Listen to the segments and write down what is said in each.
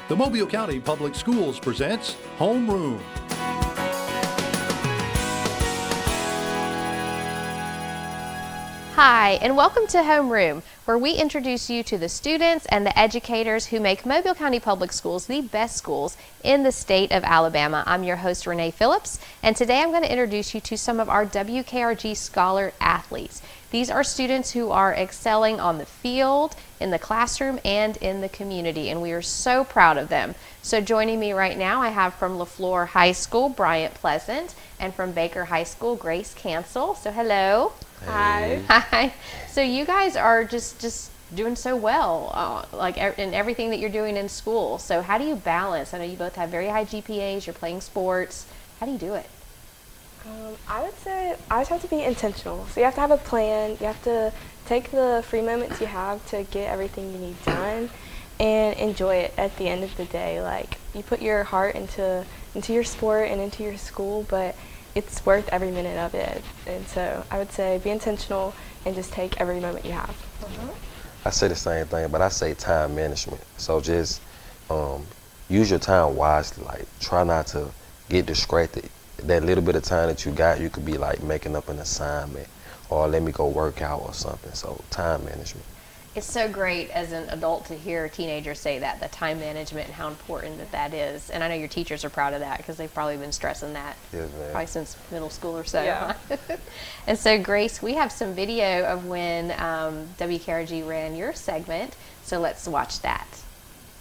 The Mobile County Public Schools presents Homeroom. Hi, and welcome to Homeroom, where we introduce you to the students and the educators who make Mobile County Public Schools the best schools in the state of Alabama. I'm your host, Renee Phillips, and today I'm going to introduce you to some of our WKRG Scholar athletes. These are students who are excelling on the field, in the classroom, and in the community, and we are so proud of them. So joining me right now, I have from LaFleur High School, Bryant Pleasant, and from Baker High School, Grace Cancel. So hello. Hey. Hi. So you guys are just doing so well, in everything that you're doing in school. So how do you balance? I know you both have very high GPAs, you're playing sports. How do you do it? I would say I just have to be intentional. So you have to have a plan. You have to take the free moments you have to get everything you need done and enjoy it at the end of the day. Like, you put your heart into your sport and into your school, but it's worth every minute of it. And so I would say be intentional and just take every moment you have. I say the same thing, but I say time management. So just use your time wisely. Like, try not to get distracted. That little bit of time that you got, you could be like making up an assignment or let me go work out or something. So time management. It's so great as an adult to hear teenagers say that, the time management and how important that is. And I know your teachers are proud of that because they've probably been stressing that probably since middle school or so. Yeah. And so, Grace, we have some video of when WKRG ran your segment, so let's watch that.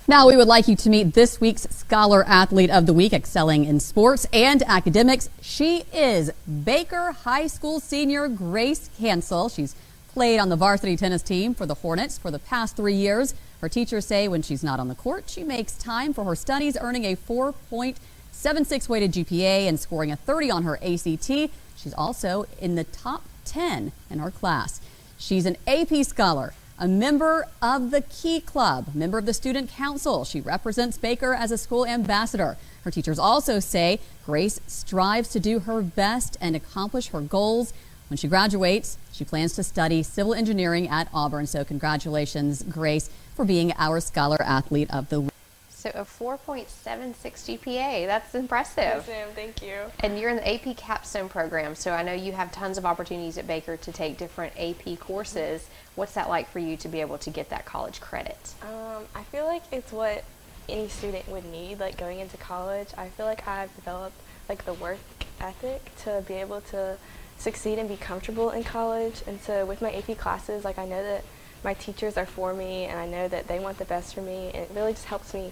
Now we would like you to meet this week's Scholar Athlete of the Week, excelling in sports and academics. She is Baker High School senior Grace Cancel. She's played on the varsity tennis team for the Hornets for the past 3 years. Her teachers say when she's not on the court, she makes time for her studies, earning a 4.76 weighted GPA and scoring a 30 on her ACT. She's also in the top 10 in her class. She's an AP Scholar, a member of the Key Club, member of the Student Council. She represents Baker as a school ambassador. Her teachers also say Grace strives to do her best and accomplish her goals. When she graduates, she plans to study civil engineering at Auburn. So congratulations, Grace, for being our Scholar Athlete of the Week. So a 4.76 GPA, that's impressive. Yes, ma'am. Thank you. And you're in the AP Capstone program, so I know you have tons of opportunities at Baker to take different AP courses. What's that like for you to be able to get that college credit? I feel like it's what any student would need, like going into college. I feel like I've developed like the work ethic to be able to succeed and be comfortable in college. And so with my AP classes, like, I know that my teachers are for me and I know that they want the best for me, and it really just helps me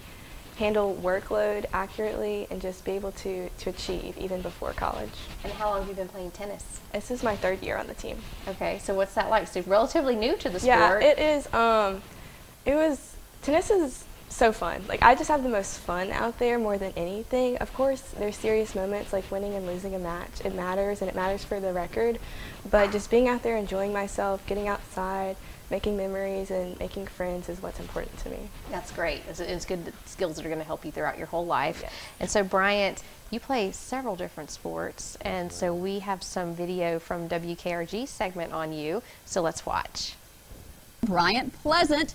handle workload accurately and just be able to achieve even before college. And how long have you been playing tennis? This is my 3rd year on the team. Okay, so what's that like? So relatively new to the sport. Yeah, it is. Tennis is so fun. Like, I just have the most fun out there more than anything. Of course, there's serious moments like winning and losing a match. It matters, and it matters for the record. But just being out there, enjoying myself, getting outside, making memories, and making friends is what's important to me. That's great. It's good skills that are going to help you throughout your whole life. Yes. And so, Bryant, you play several different sports, and so we have some video from WKRG segment on you. So let's watch. Bryant Pleasant,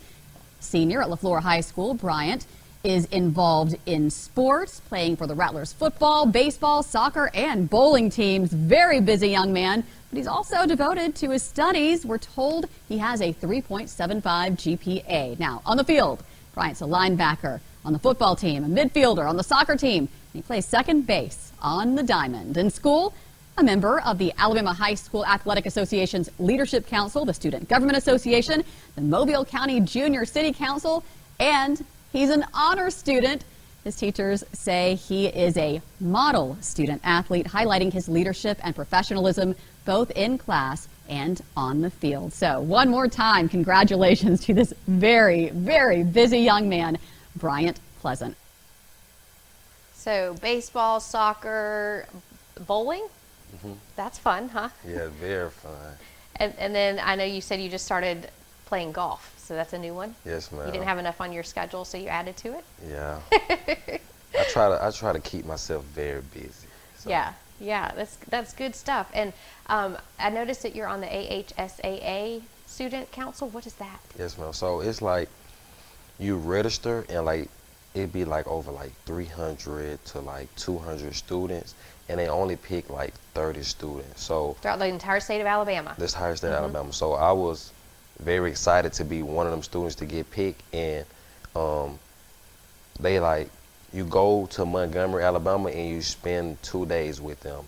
senior at LaFleur High School. Bryant is involved in sports, playing for the Rattlers football, baseball, soccer, and bowling teams. Very busy young man, but he's also devoted to his studies. We're told he has a 3.75 GPA. Now, on the field, Bryant's a linebacker. On the football team, a midfielder. On the soccer team, he plays second base on the diamond. In school, a member of the Alabama High School Athletic Association's Leadership Council, the Student Government Association, the Mobile County Junior City Council, and he's an honor student. His teachers say he is a model student athlete, highlighting his leadership and professionalism both in class and on the field. So one more time, congratulations to this very, very busy young man, Bryant Pleasant. So baseball, soccer, bowling? That's fun, huh? Yeah, very fun. And then I know you said you just started playing golf, so that's a new one? Yes, ma'am. You didn't have enough on your schedule, so you added to it? Yeah. I try to keep myself very busy. So. Yeah, that's good stuff. And I noticed that you're on the AHSAA Student Council. What is that? Yes, ma'am. So it's like you register, and like it'd be like over like 300 to like 200 students, and they only pick like 30 students. So Throughout the entire state of Alabama. this higher state of Alabama. So I was very excited to be one of them students to get picked, and they like, you go to Montgomery, Alabama, and you spend 2 days with them,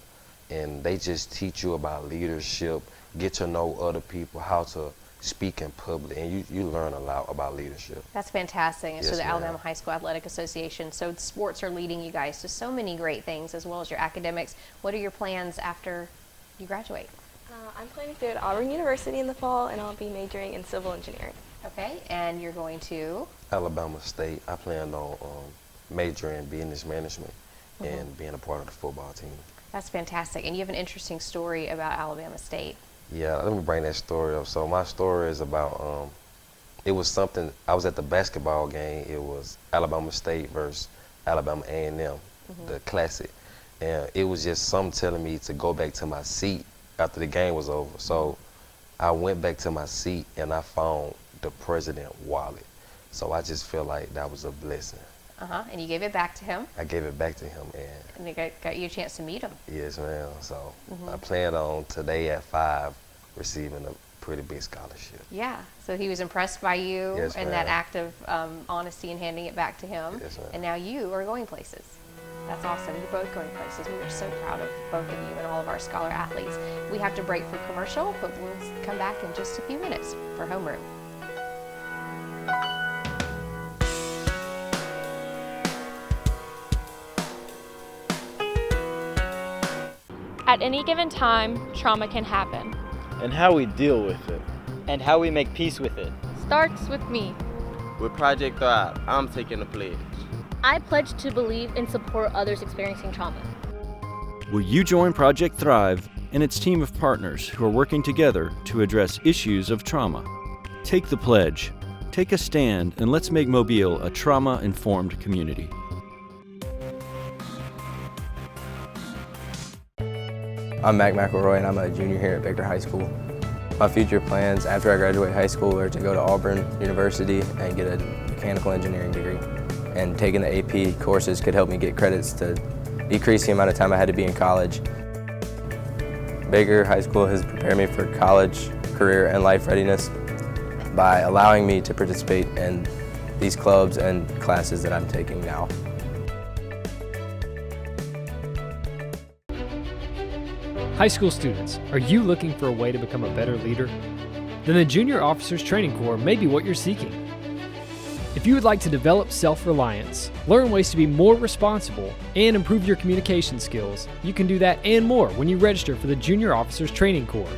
and they just teach you about leadership, get to know other people, how to speak in public, and you learn a lot about leadership. That's fantastic. And so Yes, the ma'am. Alabama High School Athletic Association, so sports are leading you guys to so many great things as well as your academics. What are your plans after you graduate? I'm planning to go to Auburn University in the fall, and I'll be majoring in civil engineering. Okay, and you're going to? Alabama State, I plan on majoring in business management and being a part of the football team. That's fantastic. And you have an interesting story about Alabama State. Yeah, let me bring that story up. So my story is about, it was something, I was at the basketball game. It was Alabama State versus Alabama A&M, the classic. And it was just something telling me to go back to my seat after the game was over. So I went back to my seat and I found the president wallet. So I just feel like that was a blessing. And you gave it back to him, I gave it back to him, and they got you a chance to meet him. yes, ma'am. So I plan on today at 5 receiving a pretty big scholarship. Yeah, so he was impressed by you Yes, and that ma'am. act of honesty and handing it back to him. Yes, ma'am. And now you are going places. That's awesome. You're both going places. We are so proud of both of you and all of our scholar athletes. We have to break for commercial, but we'll come back in just a few minutes for Homeroom. At any given time, trauma can happen. and how we deal with it. and how we make peace with it. Starts with me. With Project Thrive, I'm taking the pledge. I pledge to believe and support others experiencing trauma. Will you join Project Thrive and its team of partners who are working together to address issues of trauma? Take the pledge, take a stand, and let's make Mobile a trauma-informed community. I'm Mac McElroy and I'm a junior here at Baker High School. My future plans after I graduate high school are to go to Auburn University and get a mechanical engineering degree. And taking the AP courses could help me get credits to decrease the amount of time I had to be in college. Baker High School has prepared me for college, career, and life readiness by allowing me to participate in these clubs and classes that I'm taking now. High school students, are you looking for a way to become a better leader? Then the Junior Officers Training Corps may be what you're seeking. If you would like to develop self-reliance, learn ways to be more responsible, and improve your communication skills, you can do that and more when you register for the Junior Officers Training Corps.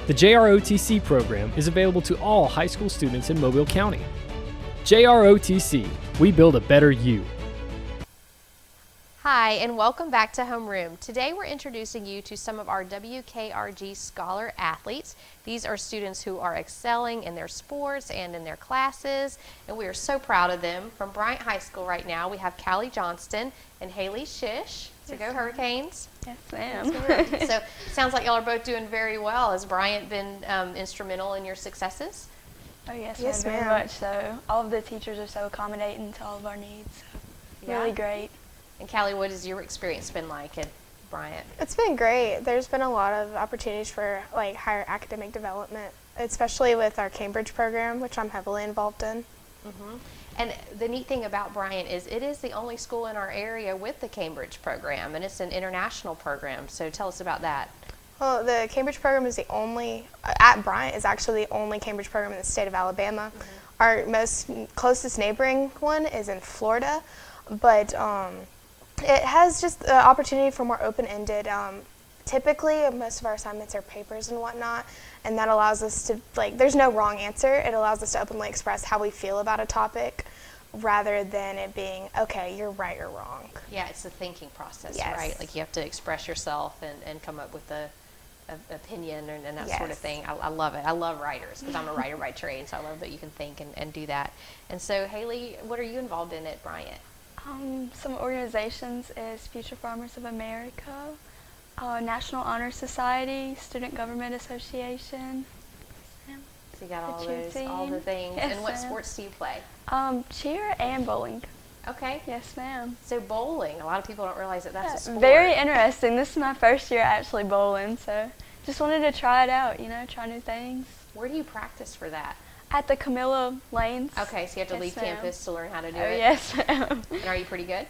The JROTC program is available to all high school students in Mobile County. JROTC, we build a better you. Hi, and welcome back to Homeroom. Today we're introducing you to some of our WKRG Scholar Athletes. These are students who are excelling in their sports and in their classes, and we are so proud of them. From Bryant High School right now, we have Callie Johnston and Haley Shish. So go Hurricanes. Yes, ma'am. So sounds like y'all are both doing very well. Has Bryant been instrumental in your successes? Oh, yes, Yes, ma'am, very ma'am. much so. All of the teachers are so accommodating to all of our needs. So Yeah. really great. And Callie, what has your experience been like at Bryant? It's been great. There's been a lot of opportunities for like higher academic development, especially with our Cambridge program, which I'm heavily involved in. And the neat thing about Bryant is it is the only school in our area with the Cambridge program, and it's an international program. So tell us about that. Well, the Cambridge program is the only, at Bryant, is actually the only Cambridge program in the state of Alabama. Our most closest neighboring one is in Florida, but it has just the opportunity for more open-ended. Typically, most of our assignments are papers and whatnot, and that allows us to, like, there's no wrong answer. It allows us to openly express how we feel about a topic rather than it being, okay, you're right or wrong. Yeah, it's the thinking process, Yes. right? Like you have to express yourself and come up with a opinion and that sort of Yes. thing. I love it. I love writers because I'm a writer by trade, so I love that you can think and do that. And so, Haley, what are you involved in at Bryant? Some organizations is Future Farmers of America, National Honor Society, Student Government Association. So you got all cheer those, all team. the things. Yes, And what ma'am. sports do you play? Cheer and bowling. Okay. Yes, ma'am. So bowling, a lot of people don't realize that that's a sport. Very interesting. This is my first year actually bowling, so just wanted to try it out, try new things. Where do you practice for that? At the Camilla Lanes. Okay, so you have to leave campus to learn how to do it? Yes, ma'am. And are you pretty good?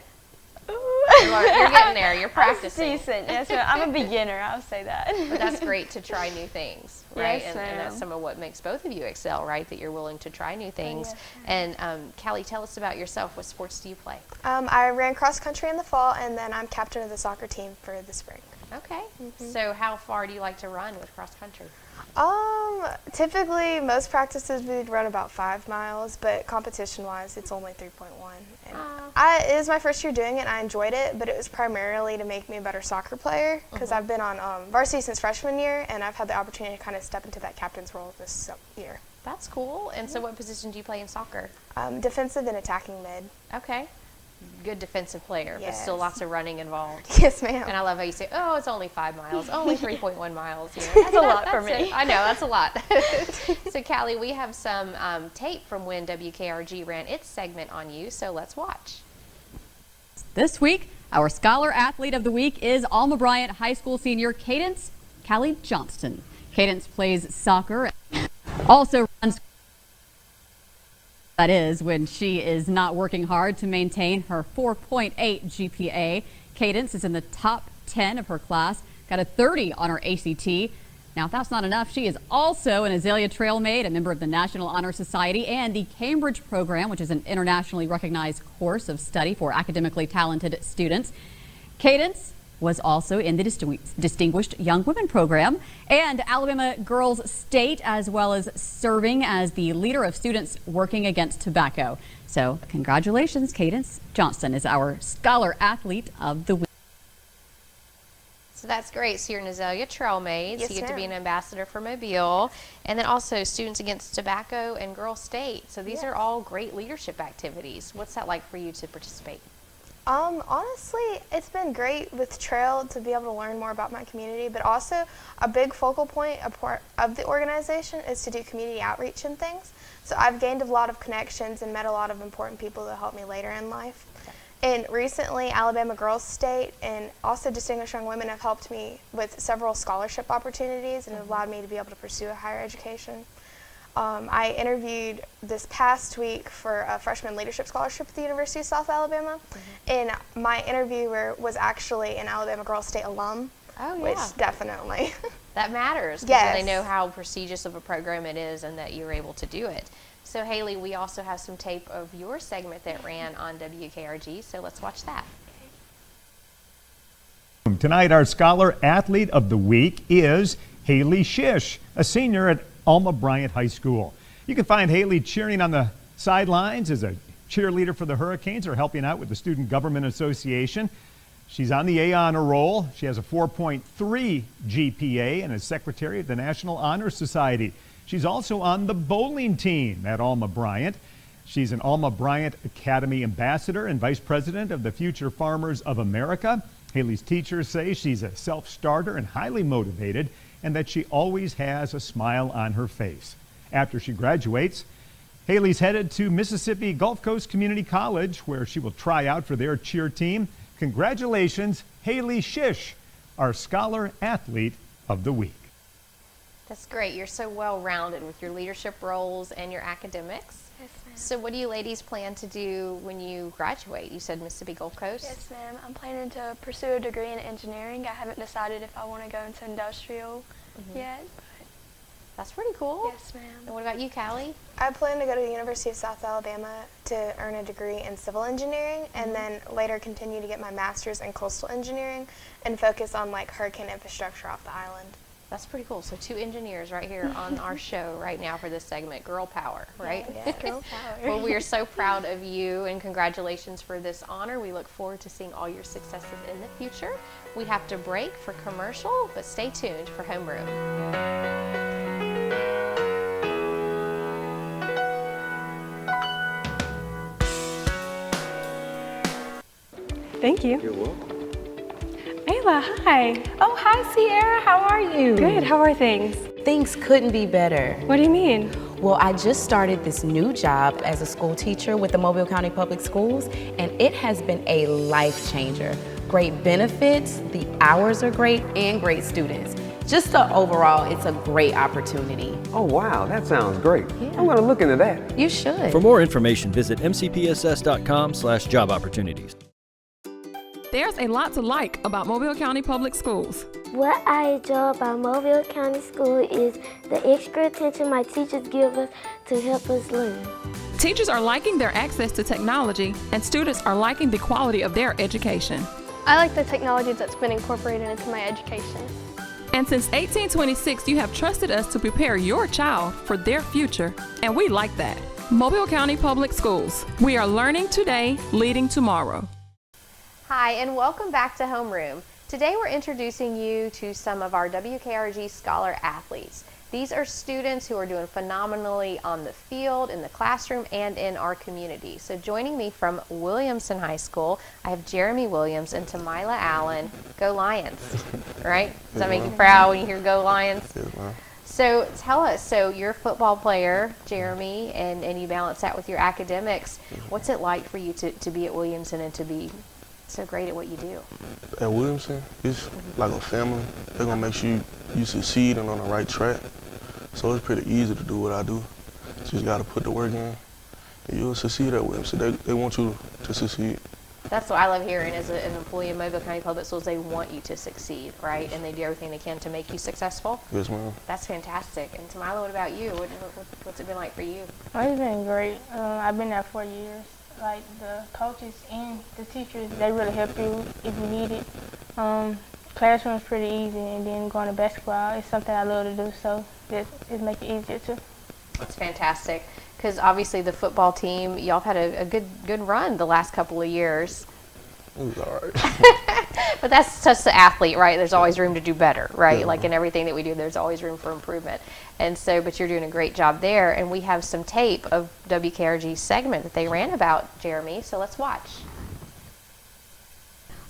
You're getting there. You're practicing. I'm decent. Yes, ma'am. I'm a beginner. I'll say that. But that's great to try new things, right? Yes, and that's some of what makes both of you excel, right? That you're willing to try new things. Yes, and Callie, tell us about yourself. What sports do you play? I ran cross country in the fall, and then I'm captain of the soccer team for the spring. Okay. So how far do you like to run with cross country? Typically, most practices we'd run about 5 miles, but competition-wise, it's only 3.1. And it was my first year doing it, and I enjoyed it, but it was primarily to make me a better soccer player, because I've been on varsity since freshman year, and I've had the opportunity to kind of step into that captain's role this year. That's cool. And so what position do you play in soccer? Defensive and attacking mid. Okay. Good defensive player, but still lots of running involved. Yes, ma'am. And I love how you say, oh, it's only 5 miles, only 3.1 miles. That's a lot for me. I know, that's a lot. So, Callie, we have some tape from when WKRG ran its segment on you, so let's watch. This week, our Scholar Athlete of the Week is Alma Bryant High School senior Cadence Callie Johnston. Cadence plays soccer, also runs. That is when she is not working hard to maintain her 4.8 GPA. Cadence is in the top 10 of her class, got a 30 on her ACT. Now, if that's not enough, she is also an Azalea Trail Maid, a member of the National Honor Society and the Cambridge program, which is an internationally recognized course of study for academically talented students. Cadence was also in the Distinguished Young Women program and Alabama Girls State, as well as serving as the leader of students working against tobacco. So congratulations, Cadence Johnston is our Scholar Athlete of the Week. So that's great. So you're an Azalea Trail Maid, Yes, so you get to be ma'am. an ambassador for Mobile, and then also Students Against Tobacco and Girl State. So these are all great leadership activities. What's that like for you to participate? Honestly, it's been great with Trail to be able to learn more about my community, but also a big focal point of the organization is to do community outreach and things. So I've gained a lot of connections and met a lot of important people that help me later in life. And recently, Alabama Girls State and also Distinguished Young Women have helped me with several scholarship opportunities and have allowed me to be able to pursue a higher education. I interviewed this past week for a freshman leadership scholarship at the University of South Alabama, and my interviewer was actually an Alabama Girls State alum, which definitely. That matters, because Yes. they know how prestigious of a program it is and that you're able to do it. So, Haley, we also have some tape of your segment that ran on WKRG, so let's watch that. Tonight, our Scholar Athlete of the Week is Haley Shish, a senior at Alma Bryant High School. You can find Haley cheering on the sidelines as a cheerleader for the Hurricanes or helping out with the Student Government Association. She's on the A honor roll. She has a 4.3 GPA and is secretary of the National Honor Society. She's also on the bowling team at Alma Bryant. She's an Alma Bryant Academy ambassador and vice president of the Future Farmers of America. Haley's teachers say she's a self-starter and highly motivated, and that she always has a smile on her face. After she graduates, Haley's headed to Mississippi Gulf Coast Community College, where she will try out for their cheer team. Congratulations, Haley Shish, our Scholar Athlete of the Week. That's great. You're so well-rounded with your leadership roles and your academics. Yes, ma'am. So what do you ladies plan to do when you graduate? You said Mississippi Gulf Coast? Yes, ma'am. I'm planning to pursue a degree in engineering. I haven't decided if I want to go into industrial yet. That's pretty cool. Yes, ma'am. And what about you, Callie? I plan to go to the University of South Alabama to earn a degree in civil engineering and then later continue to get my master's in coastal engineering and focus on like hurricane infrastructure off the island. That's pretty cool. So 2 engineers right here on our show right now for this segment. Girl power, right? Yes, girl power. Well, we are so proud of you and congratulations for this honor. We look forward to seeing all your successes in the future. We have to break for commercial, but stay tuned for Homeroom. Thank you. You're welcome. Ayla, hi. Oh, hi, Sierra. How are you? Good. How are things? Things couldn't be better. What do you mean? Well, I just started this new job as a school teacher with the Mobile County Public Schools, and it has been a life changer. Great benefits, the hours are great, and great students. Just overall, it's a great opportunity. Oh wow, that sounds great. I'm going to look into that. You should. For more information, visit mcpss.com/job opportunities. There's a lot to like about Mobile County Public Schools. What I enjoy about Mobile County School is the extra attention my teachers give us to help us learn. Teachers are liking their access to technology, and students are liking the quality of their education. I like the technology that's been incorporated into my education. And since 1826, you have trusted us to prepare your child for their future, and we like that. Mobile County Public Schools. We are learning today, leading tomorrow. Hi, and welcome back to Homeroom. Today we're introducing you to some of our WKRG Scholar athletes. These are students who are doing phenomenally on the field, in the classroom, and in our community. So joining me from Williamson High School, I have Jeremy Williams and Tamila Allen. Go Lions, right? Does that make you proud when you hear Go Lions? So tell us, so you're a football player, Jeremy, and you balance that with your academics. What's it like for you to be at Williamson and to be so great at what you do? At Williamson, it's like a family. They're gonna make sure you succeed and on the right track. So it's pretty easy to do what I do. Just gotta put the work in, and you'll succeed at Williamson. They want you to succeed. That's what I love hearing as an employee of Mobile County Public Schools. They want you to succeed, right? And they do everything they can to make you successful. Yes, ma'am. That's fantastic. And Tamila, what about you? What's it been like for you? It's been great. I've been there 4 years. Like the coaches and the teachers, they really help you if you need it. Classroom's pretty easy, and then going to basketball is something I love to do, so it makes it easier too. That's fantastic, because obviously the football team, y'all have had a good run the last couple of years. It was all right. But that's just the athlete, right? There's always room to do better, right? Yeah. Like in everything that we do, there's always room for improvement. And so, but you're doing a great job there, and we have some tape of WKRG's segment that they ran about Jeremy, so let's watch.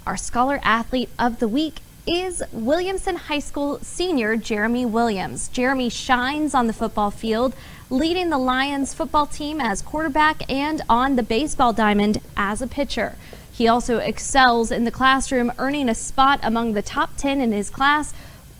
Our Scholar Athlete of the Week is Williamson High School senior Jeremy Williams. Jeremy shines on the football field, leading the Lions football team as quarterback and on the baseball diamond as a pitcher. He also excels in the classroom, earning a spot among the top 10 in his class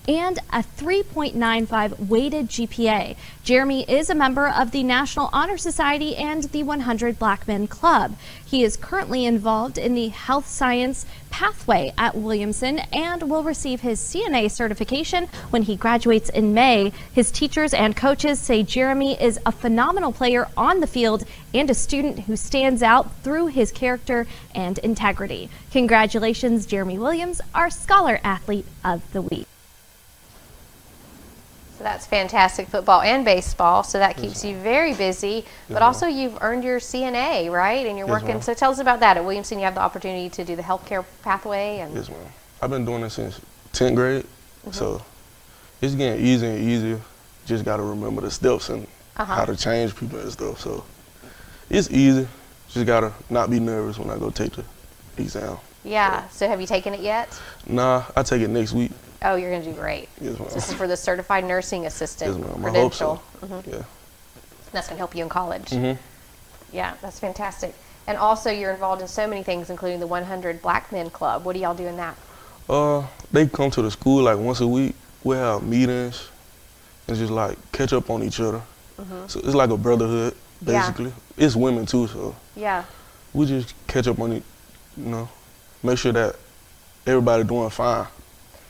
and a 3.95 weighted GPA. Jeremy is a member of the National Honor Society and the 100 Black Men Club. He is currently involved in the health science pathway at Williamson and will receive his CNA certification when he graduates in May. His teachers and coaches say Jeremy is a phenomenal player on the field and a student who stands out through his character and integrity. Congratulations, Jeremy Williams, our Scholar Athlete of the Week. So that's fantastic, football and baseball, so that keeps you very busy, but also you've earned your CNA, right? And you're working, so tell us about that. At Williamson, you have the opportunity to do the healthcare pathway. And yes, ma'am. I've been doing it since 10th grade, so it's getting easier and easier. Just got to remember the steps and how to change people and stuff, so it's easy. Just got to not be nervous when I go take the exam. Yeah, so have you taken it yet? Nah, I take it next week. Oh, you're going to do great. Yes, ma'am. So this is for the Certified Nursing Assistant credential. I hope so. Yeah. That's going to help you in college. Yeah, that's fantastic. And also you're involved in so many things, including the 100 Black Men Club. What do y'all do in that? They come to the school like once a week. We have meetings and just like catch up on each other. So it's like a brotherhood, basically. Yeah. It's women too, so we just catch up on it, make sure that everybody doing fine.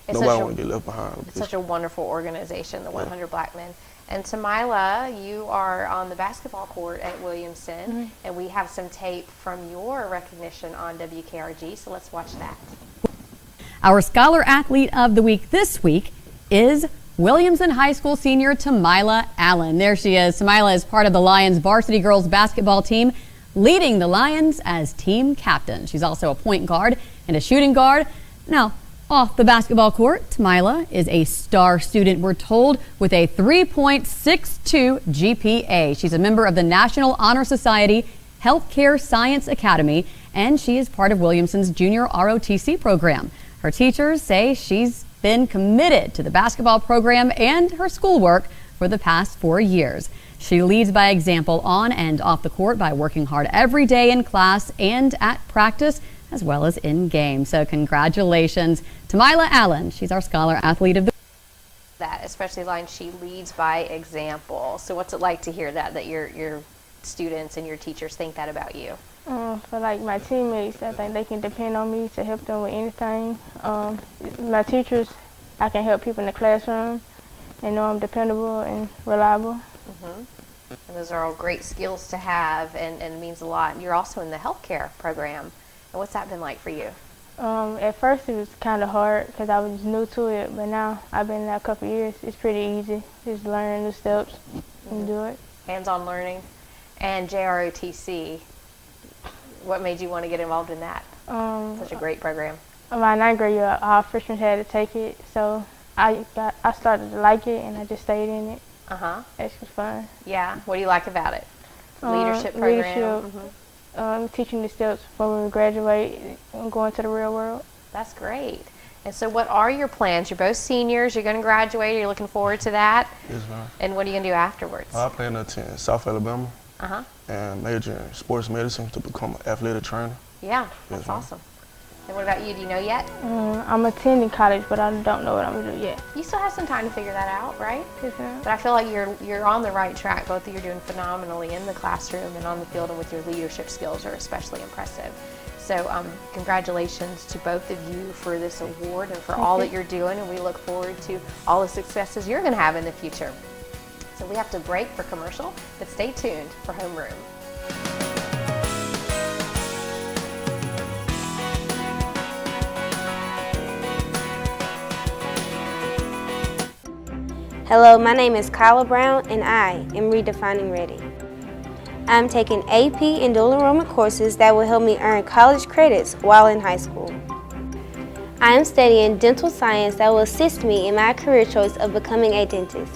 Nobody want to get left behind. It's such a wonderful organization, the 100 Black Men. And Tamila, you are on the basketball court at Williamson, and we have some tape from your recognition on WKRG, so let's watch that. Our Scholar Athlete of the Week this week is Williamson High School senior Tamila Allen. There she is. Tamila is part of the Lions varsity girls basketball team, leading the Lions as team captain. She's also a point guard and a shooting guard. Now, off the basketball court, Tamila is a star student, we're told, with a 3.62 GPA. She's a member of the National Honor Society Healthcare Science Academy, and she is part of Williamson's junior ROTC program. Her teachers say she's been committed to the basketball program and her schoolwork for the past 4 years. She leads by example on and off the court by working hard every day in class and at practice, as well as in game. So congratulations to Mila Allen. She's our Scholar Athlete of the Week. That, especially the line, she leads by example. So what's it like to hear that your students and your teachers think that about you? For like my teammates, I think they can depend on me to help them with anything. My teachers, I can help people in the classroom. They know I'm dependable and reliable. And those are all great skills to have, and it means a lot. You're also in the healthcare program. And what's that been like for you? At first it was kind of hard because I was new to it, but now I've been there a couple of years. It's pretty easy. Just learn the steps and do it. Hands-on learning. And JROTC, what made you want to get involved in that? Such a great program. My 9th grade year, all freshmen had to take it, so I started to like it, and I just stayed in it. It's just fun. Yeah. What do you like about it? Leadership program. Teaching the steps before we graduate and go into the real world. That's great. And so what are your plans? You're both seniors. You're going to graduate. You're looking forward to that. Yes, ma'am. And what are you going to do afterwards? I plan to attend South Alabama and major in sports medicine to become an athletic trainer. Yeah, that's awesome. And what about you? Do you know yet? I'm attending college, but I don't know what I'm going to do yet. You still have some time to figure that out, right? Yes, ma'am. But I feel like you're on the right track. Both of you are doing phenomenally in the classroom and on the field, and with your leadership skills are especially impressive. So congratulations to both of you for this award and for all that you're doing, and we look forward to all the successes you're going to have in the future. So we have to break for commercial, but stay tuned for Homeroom. Hello, my name is Kyla Brown, and I am redefining ready. I'm taking AP and dual enrollment courses that will help me earn college credits while in high school. I am studying dental science that will assist me in my career choice of becoming a dentist.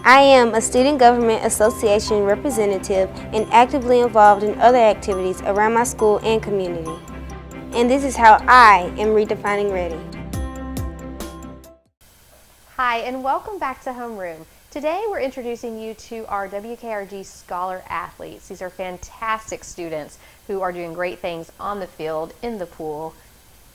I am a Student Government Association representative and actively involved in other activities around my school and community. And this is how I am redefining ready. Hi, and welcome back to Homeroom. Today we're introducing you to our WKRG Scholar Athletes. These are fantastic students who are doing great things on the field, in the pool,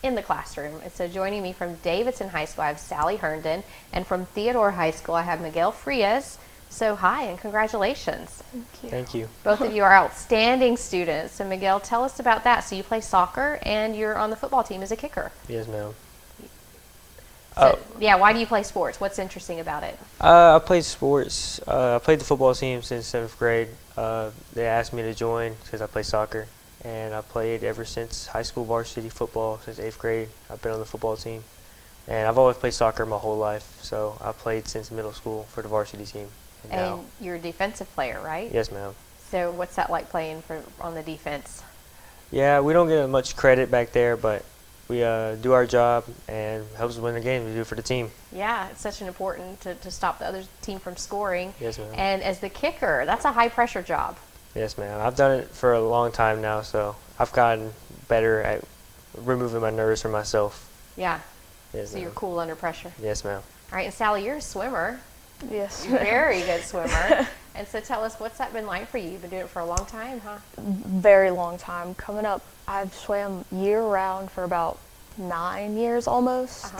in the classroom. And so joining me from Davidson High School, I have Sally Herndon, and from Theodore High School, I have Miguel Frias. So hi, and congratulations. Thank you. Thank you. Both of you are outstanding students. So Miguel, tell us about that. So you play soccer, and you're on the football team as a kicker. Yes, ma'am. So, yeah, why do you play sports? What's interesting about it? I played sports. I played the football team since 7th grade. They asked me to join because I play soccer, and I played ever since high school varsity football since 8th grade. I've been on the football team, and I've always played soccer my whole life. So I played since middle school for the varsity team. And you're a defensive player, right? Yes, ma'am. So what's that like playing on the defense? Yeah, we don't get much credit back there, but we do our job and helps us win the game. We do it for the team. Yeah, it's such an important to stop the other team from scoring. Yes, ma'am. And as the kicker, that's a high pressure job. Yes, ma'am. I've done it for a long time now, so I've gotten better at removing my nerves from myself. Yeah. Yes, so you're cool under pressure. Yes, ma'am. All right, and Sally, you're a swimmer. Yes. You're a very good swimmer. And so tell us, what's that been like for you? You've been doing it for a long time, huh? Very long time. Coming up, I've swam year-round for about 9 years almost.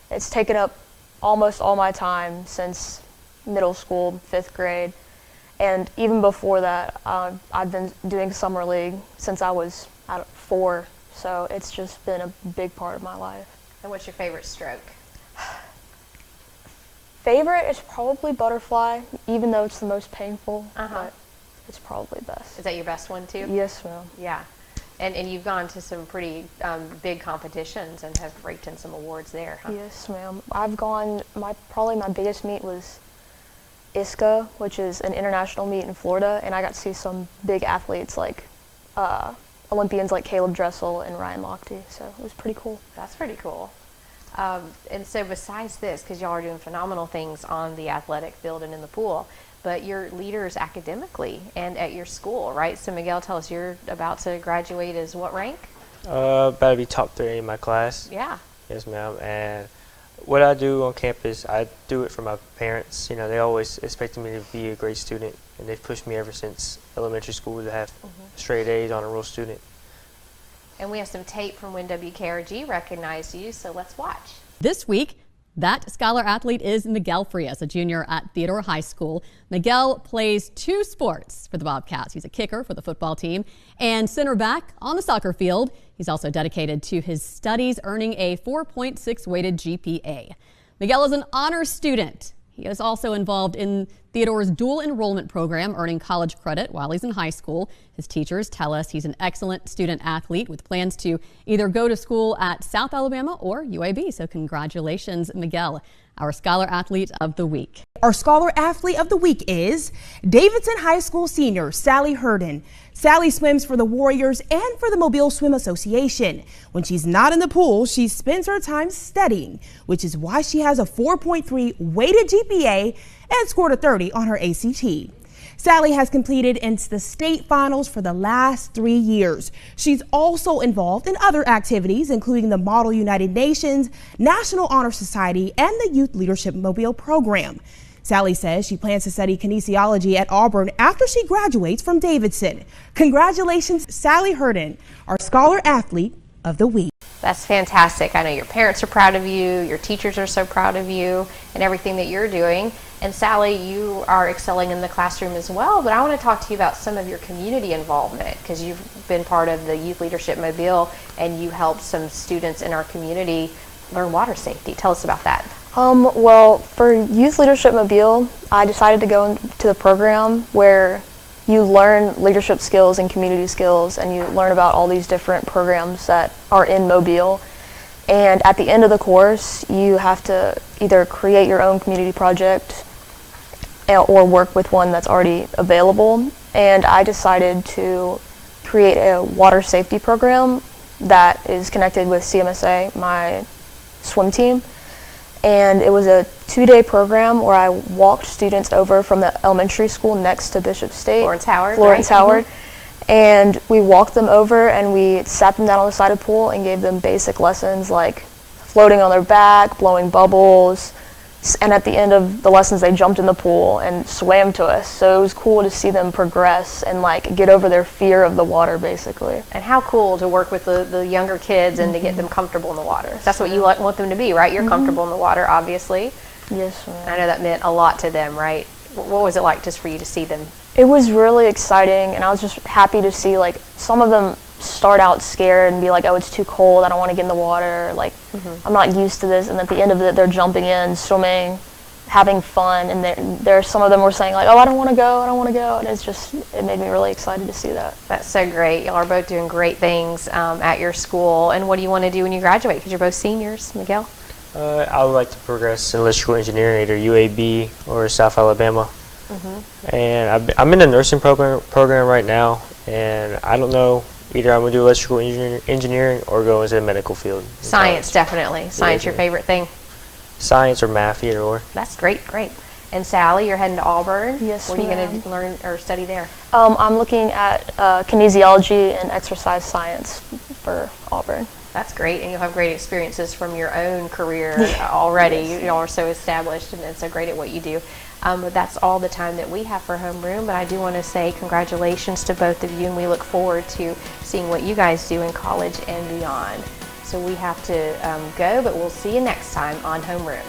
It's taken up almost all my time since middle school, 5th grade. And even before that, I've been doing summer league since I was 4. So it's just been a big part of my life. And what's your favorite stroke? Favorite is probably butterfly, even though it's the most painful, but it's probably best. Is that your best one too? Yes, ma'am. Yeah. And you've gone to some pretty big competitions and have raked in some awards there, huh? Yes, ma'am. I've gone, probably my biggest meet was ISCA, which is an international meet in Florida, and I got to see some big athletes like Olympians like Caleb Dressel and Ryan Lochte, so it was pretty cool. That's pretty cool. And so besides this, because y'all are doing phenomenal things on the athletic field and in the pool, but you're leaders academically and at your school, right? So Miguel, tell us, you're about to graduate as what rank? About to be top 3 in my class. Yeah. Yes, ma'am. And What I do on campus, I do it for my parents. You know, they always expected me to be a great student, and they've pushed me ever since elementary school to have straight A's on a real student. And we have some tape from when WKRG recognized you, so let's watch. This week, that scholar athlete is Miguel Frias, a junior at Theodore High School. Miguel plays 2 sports for the Bobcats. He's a kicker for the football team and center back on the soccer field. He's also dedicated to his studies, earning a 4.6 weighted GPA. Miguel is an honors student. He is also involved in Theodore's dual enrollment program, earning college credit while he's in high school. His teachers tell us he's an excellent student athlete with plans to either go to school at South Alabama or UAB. So congratulations, Miguel, our Scholar Athlete of the Week. Our Scholar Athlete of the Week is Davidson High School senior Sally Hurden. Sally swims for the Warriors and for the Mobile Swim Association. When she's not in the pool, she spends her time studying, which is why she has a 4.3 weighted GPA and scored a 30 on her ACT. Sally has competed in the state finals for the last 3 years. She's also involved in other activities, including the Model United Nations, National Honor Society, and the Youth Leadership Mobile program. Sally says she plans to study kinesiology at Auburn after she graduates from Davidson. Congratulations, Sally Hurden, our Scholar Athlete of the Week. That's fantastic. I know your parents are proud of you, your teachers are so proud of you, and everything that you're doing. And Sally, you are excelling in the classroom as well, but I want to talk to you about some of your community involvement, because you've been part of the Youth Leadership Mobile and you helped some students in our community learn water safety. Tell us about that. Well, for Youth Leadership Mobile, I decided to go into the program where you learn leadership skills and community skills, and you learn about all these different programs that are in Mobile. And at the end of the course, you have to either create your own community project or work with one that's already available. And I decided to create a water safety program that is connected with CMSA, my swim team. And it was a 2-day program where I walked students over from the elementary school next to Bishop State. Florence Howard. Florence right? Howard. And we walked them over and we sat them down on the side of the pool and gave them basic lessons like floating on their back, blowing bubbles. And at the end of the lessons, they jumped in the pool and swam to us. So it was cool to see them progress and like get over their fear of the water, basically. And how cool to work with the younger kids and to get them comfortable in the water. That's what you want them to be, right? You're comfortable in the water, obviously. Yes, ma'am. I know that meant a lot to them, right? What was it like just for you to see them? It was really exciting, and I was just happy to see like some of them start out scared and be like, oh, it's too cold, I don't want to get in the water, like I'm not used to this, and at the end of it they're jumping in, swimming, having fun, and there's some of them were saying like, oh, I don't want to go, and it made me really excited to see that. That's so great. Y'all are both doing great things at your school. And what do you want to do when you graduate? Because you're both seniors. Miguel? I would like to progress in electrical engineering, either UAB or South Alabama. And I'm in a nursing program right now, and I don't know, either I'm going to do electrical engineering or go into the medical field. Science, definitely. Science, your favorite thing? Science or math, either or. That's great, great. And Sally, you're heading to Auburn. Yes, What are you going to learn or study there? I'm looking at kinesiology and exercise science for Auburn. That's great, and you'll have great experiences from your own career already. You all are so established and so great at what you do. But that's all the time that we have for Homeroom, but I do want to say congratulations to both of you, and we look forward to seeing what you guys do in college and beyond. So we have to go, but we'll see you next time on Homeroom.